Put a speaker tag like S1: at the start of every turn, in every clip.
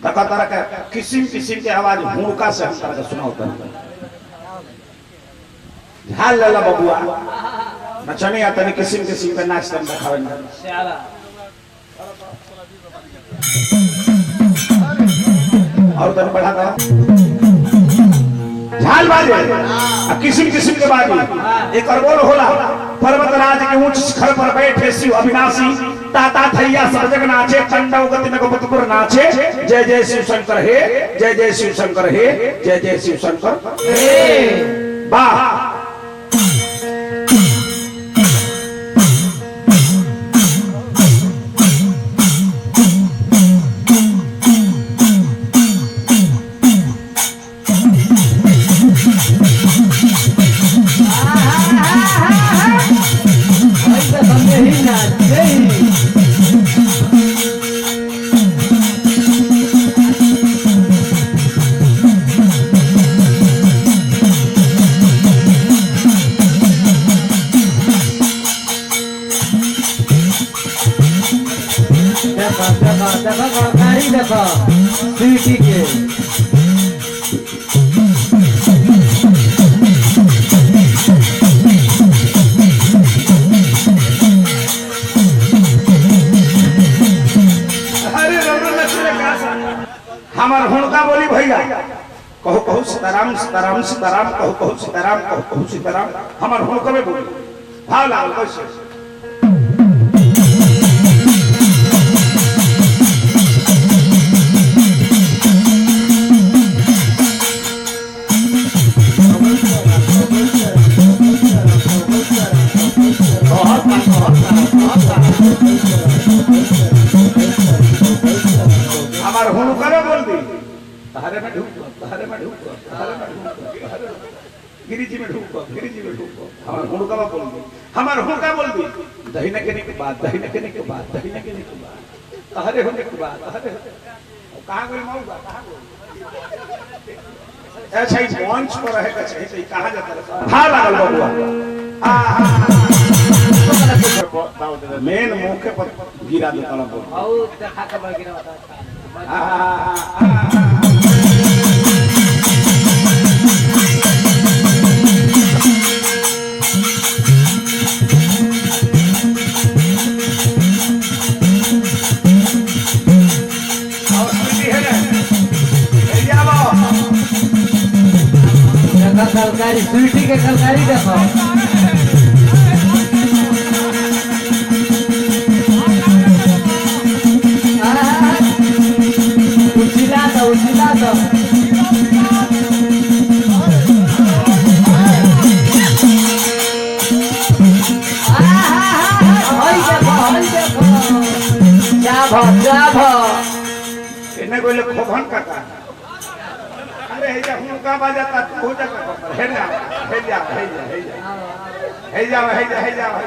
S1: तका तरह के किसिम किसिम के आवाज हुड़का से हम तरह के सुनावता झाल लेला बबुआ नचने आता नहीं किसिम किसिम के नाच तम दिखावे ना और तन बढ़ा था झाल बाजे किसिम किसिम के बाजे एक अरगोल होला पर्वतराज के ऊंच शिखर पर बैठे शिव अविनाशी ताता थैया सब जग नाचे चंडौ गति में गोपतपुर नाचे जय जय शिव शंकर हे जय जय शिव शंकर हे जय जय शिव शंकर हे वाह
S2: देखो सीटी के
S1: हमार हुणका बोली भैया कहो कहो सीताराम सीताराम सीताराम कहो कहो सीताराम कहो कहो सीताराम हमार हुणका में बोली भाव लागल कैसे हमार हुणका में बोल दी तहरे में ढूंढो तहरे में ढूंढो तहरे में ढूंढो गिरिजी में ढूंढो गिरिजी में ढूंढो हमार हुणका में बोल दी हमार हुणका बोल दी दहीने के के बाद दहीने के के बाद दहीने के बाद तहरे होने के बाद तहरे कहां गई मौका कहां गई अच्छा इस मंच पर रहेगा चाहिए कहां जाता है हां लागल बबुआ मेन मौके पर गिरा दो तला बोल
S2: आओ देखा के गिरा बता कलकारी स्वीटी के कलकारी देखो उछिला दो जाभो
S1: इन्हें कोई लोग खोखन काका अरे हे जा हुणका बाजाता हो जा का हे जा हे जा हे जा हे जा हे जा हे जा हे जा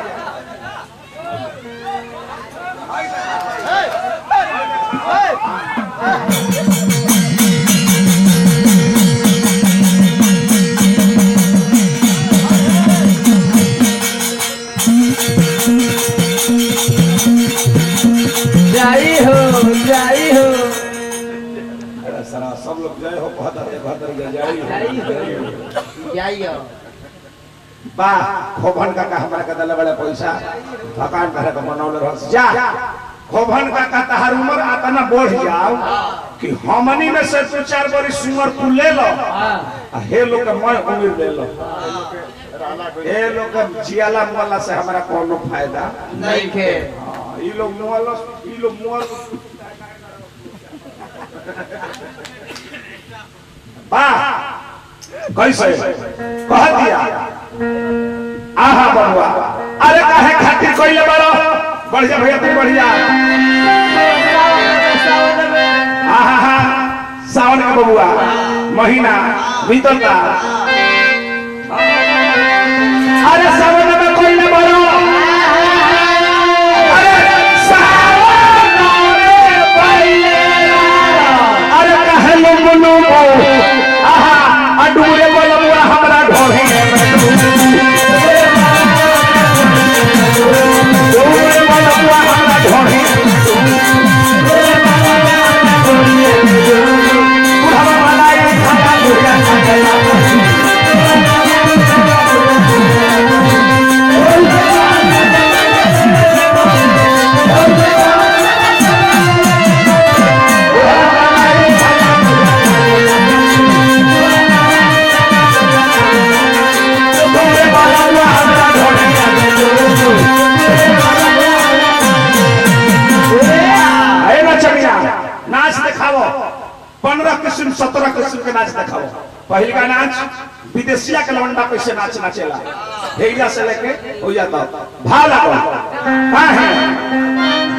S2: जाई हो
S1: सारा सब लोग जय हो बहतर
S2: जाई हो
S1: बा खोभन काका हमरा के दले बड़े पैसा थकान करे के मनौले रहस जा खोभन काका तहार उम्र आता ना बढ़ जाओ कि हमनी में से 2-4 बरी सुमर तू ले लो हे लोग के मैं उम्र ले लो हे लोग के जियाला वाला से हमरा कोनो फायदा
S2: नहीं के
S1: ई लोग मोल बा कैसे कह दिया आहा बबुआ अरे काहे खातिर कइले बड़ो बढ़िया भैया तू बढ़िया आहा सावन का बबुआ महीना बीतता अरे सावन में कइले बड़ो अरे सावन में कइले अरे काहे लुमलु आहा अडूरे बोलबुआ हमरा ढोहे में अडूरे बोलबुआ हमरा ढोहे दिखाओ 15 किस्म 17 किस्म के नाच दिखाओ। पहले का नाच विदेशिया के लवंडा कैसे नाच नाचेला हेला से लेके होया तक भाला का है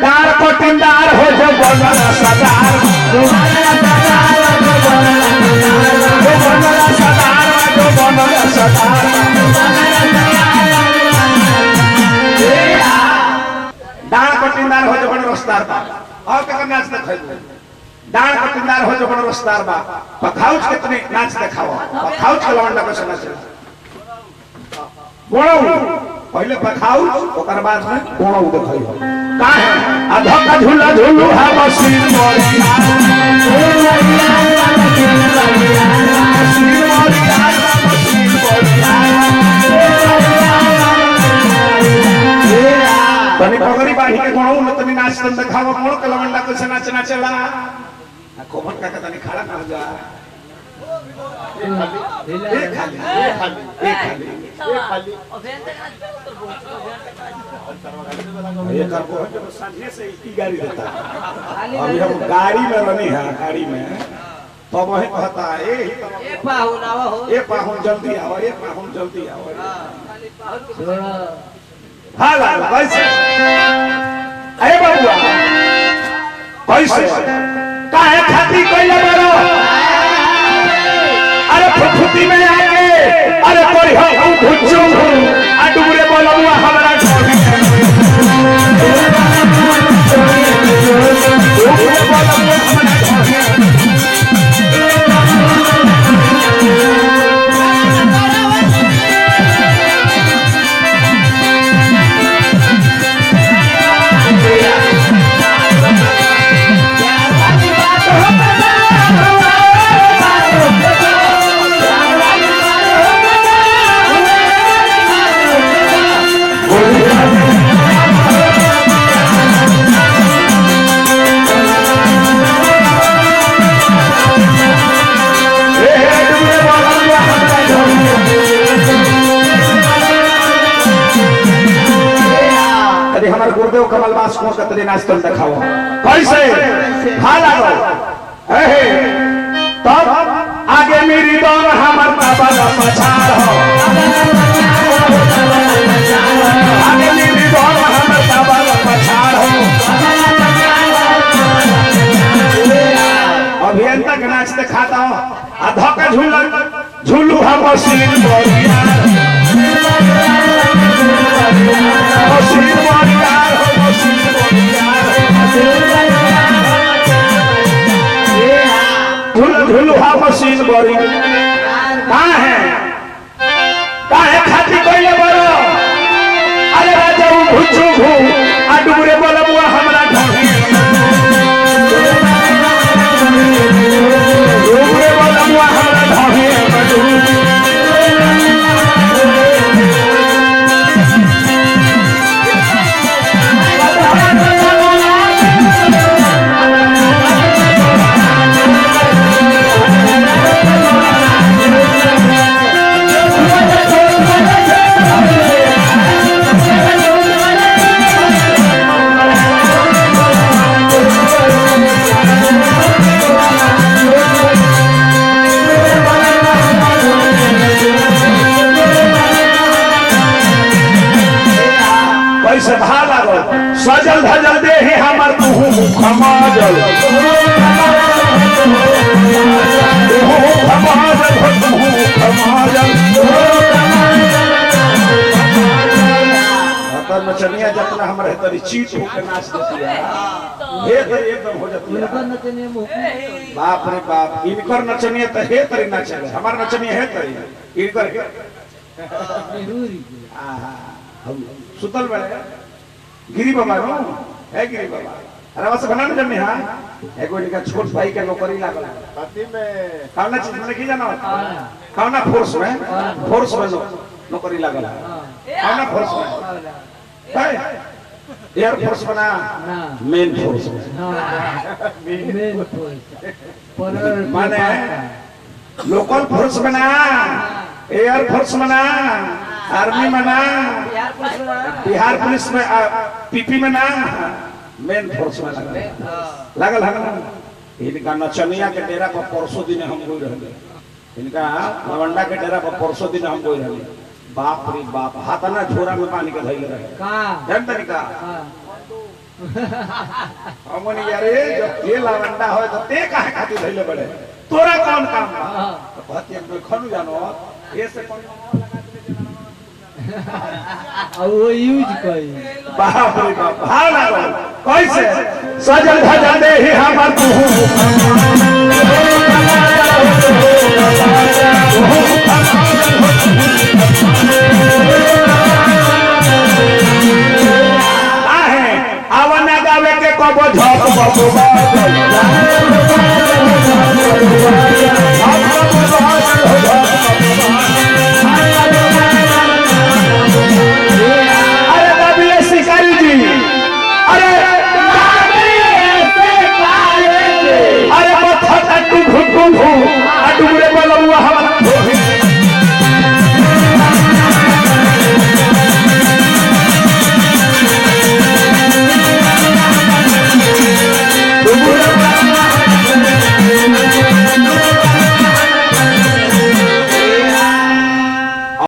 S1: दार को टिंडार हो जो बनला सदार जो बनला सदार जो बनला सदार दार को टिंडार हो जो बनला रस्तार बा और के नाच दिखाई दान पटिंदार हो जो बनो रस्तार बा पखाउच कितने नाच दिखाओ पखाउच के लवंडा कैसे नाचेला गोणौ पहले पखाउच ओकर बाद में गोणौ दिखाई हो का है आधा का झूला झूलू हा मशीन मोरिया मशीन मोरिया तनी पगड़ी बांधी के गोणौ न तनी नाच तन दिखाओ गोणौ के लवंडा कैसे नाच नाचेला कोमन का तनी खड़ा कर जा एक खाली ये कर को जब साझे से की गाड़ी देता अभी हम गाड़ी में रहनी है गाड़ी में तो वही कहता है ए पाहुन आओ ए पाहुन जल्दी आओ ए पाहुन जल्दी आओ हां लाला कैसे अरे बाबूआ कैसे काहे खाती कोइला बरो अरे फुफुती में आके अरे कोई हो भुच्चू आ डुबरे बोलबुआ हमरा डुबरे बोलबुआ गुरुदेव कमलवास को कतरे नाच कर दिखाओ कैसे भाला रो एहे तब आगे मेरी दौड़ हमर बाबा का पछाड़ हो आगे मेरी दौड़ हमर बाबा का पछाड़ हो अभियंता के नाच दिखाता हूं आधा का झूलू हम मशीन बोलिया झूलू हा मशीन बोरी कहाँ है खाती कोई बरो अरे राजा भुच्चू भू आ डुबरे बोलबुआ हमरा ढोही डुबरे बोलबुआ हमरा ढोही कैसे भाला रो सजल धजल दे ही हमर मुंह खमाजल नचनिया जतना हमर है तरी चीट होके नाच देती है हे तरी एकदम हो जाती है बाप रे बाप इनकर नचनिया त हे तरी नाचले हमर नचनिया है तरी इनकर हम सुतल बड़े गिरी बाबा नो है गिरी बाबा अरे बस बना न जन्ने हां एगो इनका छोट भाई के नौकरी लागल पति में कावना चीज में की जानो कावना फोर्स में नौकरी लागल कावना फोर्स में है एयर फोर्स बना मेन फोर्स मेन फोर्स माने लोकल फोर्स बना एयर फोर्स बना आर्मी में ना बिहार पुलिस में पीपी में ना मेन फोर्स में लगल है इनका नचनिया के डेरा पर परसों दिन हम गई रहे, इनका लवंडा के डेरा पर परसों दिन हम गई रहे। बाप रे बाप, हाथ ना झोरा में पानी के धइले रहे
S2: कहाँ
S1: जान तरीका
S2: हाँ।
S1: हमन यार जब ये लवंडा हो तो ते काहे खातिर धइले बड़े, तोरा कौन काम बा? तो कहती है खनु जानो ये से कौन
S2: और वो यूज करी
S1: बाप रे बाप, भाव ना करो कैसे सजल धजल दे ही हमर तू आहे आवन गावे के कबो झप बपो शिकारी जी, अरे अरे मथा टू घू घू घू अटुरे बोलुआ हम